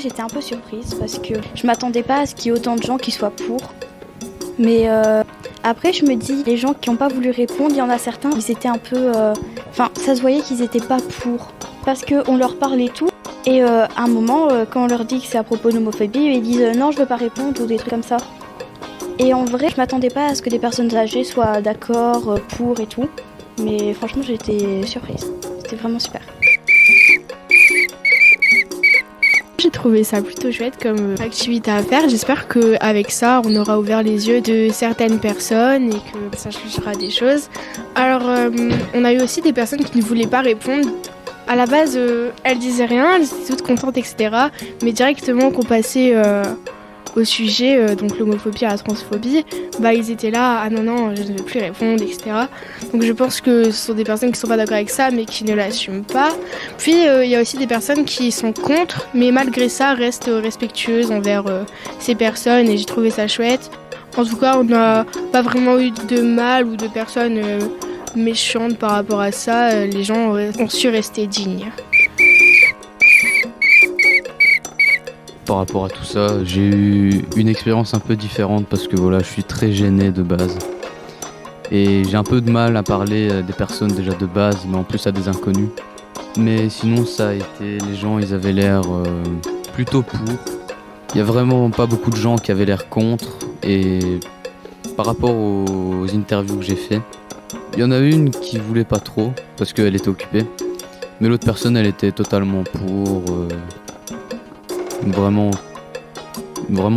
j'étais un peu surprise parce que je m'attendais pas à ce qu'il y ait autant de gens qui soient pour. Mais après, je me dis, les gens qui n'ont pas voulu répondre, il y en a certains, ils étaient un peu... Enfin, ça se voyait qu'ils n'étaient pas pour. Parce qu'on leur parle et tout. Et à un moment, quand on leur dit que c'est à propos de l'homophobie, ils disent non, je veux pas répondre ou des trucs comme ça. Et en vrai, je m'attendais pas à ce que des personnes âgées soient d'accord pour et tout. Mais franchement, j'ai été surprise. C'était vraiment super. J'ai trouvé ça plutôt chouette comme activité à faire. J'espère qu'avec ça, on aura ouvert les yeux de certaines personnes et que ça changera des choses. Alors, on a eu aussi des personnes qui ne voulaient pas répondre. À la base, elles disaient rien, elles étaient toutes contentes, etc. Mais directement qu'on passait au sujet, donc l'homophobie à la transphobie, ils étaient là, ah non, je ne veux plus répondre, etc. Donc je pense que ce sont des personnes qui ne sont pas d'accord avec ça, mais qui ne l'assument pas. Puis il y a aussi des personnes qui sont contre, mais malgré ça restent respectueuses envers ces personnes, et j'ai trouvé ça chouette. En tout cas, on n'a pas vraiment eu de mal ou de personnes méchantes par rapport à ça. Les gens ont su rester dignes. Par rapport à tout ça, j'ai eu une expérience un peu différente parce que voilà, je suis très gêné de base. Et j'ai un peu de mal à parler à des personnes déjà de base, mais en plus à des inconnus. Mais sinon, ça a été, les gens, ils avaient l'air plutôt pour. Il y a vraiment pas beaucoup de gens qui avaient l'air contre. Et par rapport aux interviews que j'ai fait, il y en a une qui voulait pas trop parce qu'elle était occupée. Mais l'autre personne, elle était totalement pour. Vraiment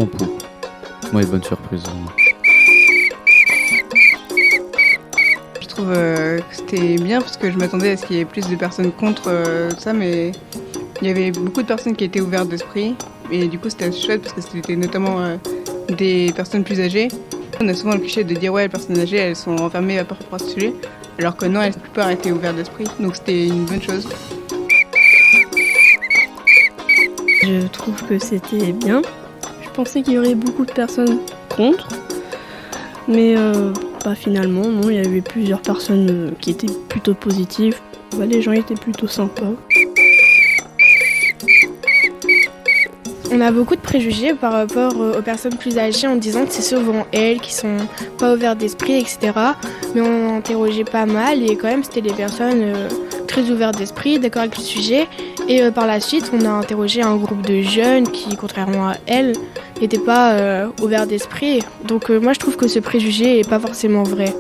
pour. Ouais, bonne surprise. Je trouve que c'était bien parce que je m'attendais à ce qu'il y ait plus de personnes contre ça, mais il y avait beaucoup de personnes qui étaient ouvertes d'esprit et du coup c'était assez chouette parce que c'était notamment des personnes plus âgées. On a souvent le cliché de dire ouais, les personnes âgées elles sont enfermées par rapport à ce sujet, alors que non, la plupart étaient ouvertes d'esprit, donc c'était une bonne chose. Je trouve que c'était bien. Je pensais qu'il y aurait beaucoup de personnes contre, mais finalement, non, il y avait plusieurs personnes qui étaient plutôt positives. Les gens étaient plutôt sympas. On a beaucoup de préjugés par rapport aux personnes plus âgées en disant que c'est souvent elles qui sont pas ouvertes d'esprit, etc. Mais on a interrogé pas mal et quand même c'était des personnes très ouvertes d'esprit, d'accord avec le sujet. Et par la suite, on a interrogé un groupe de jeunes qui, contrairement à elles, n'étaient pas ouverts d'esprit. Donc moi je trouve que ce préjugé est pas forcément vrai.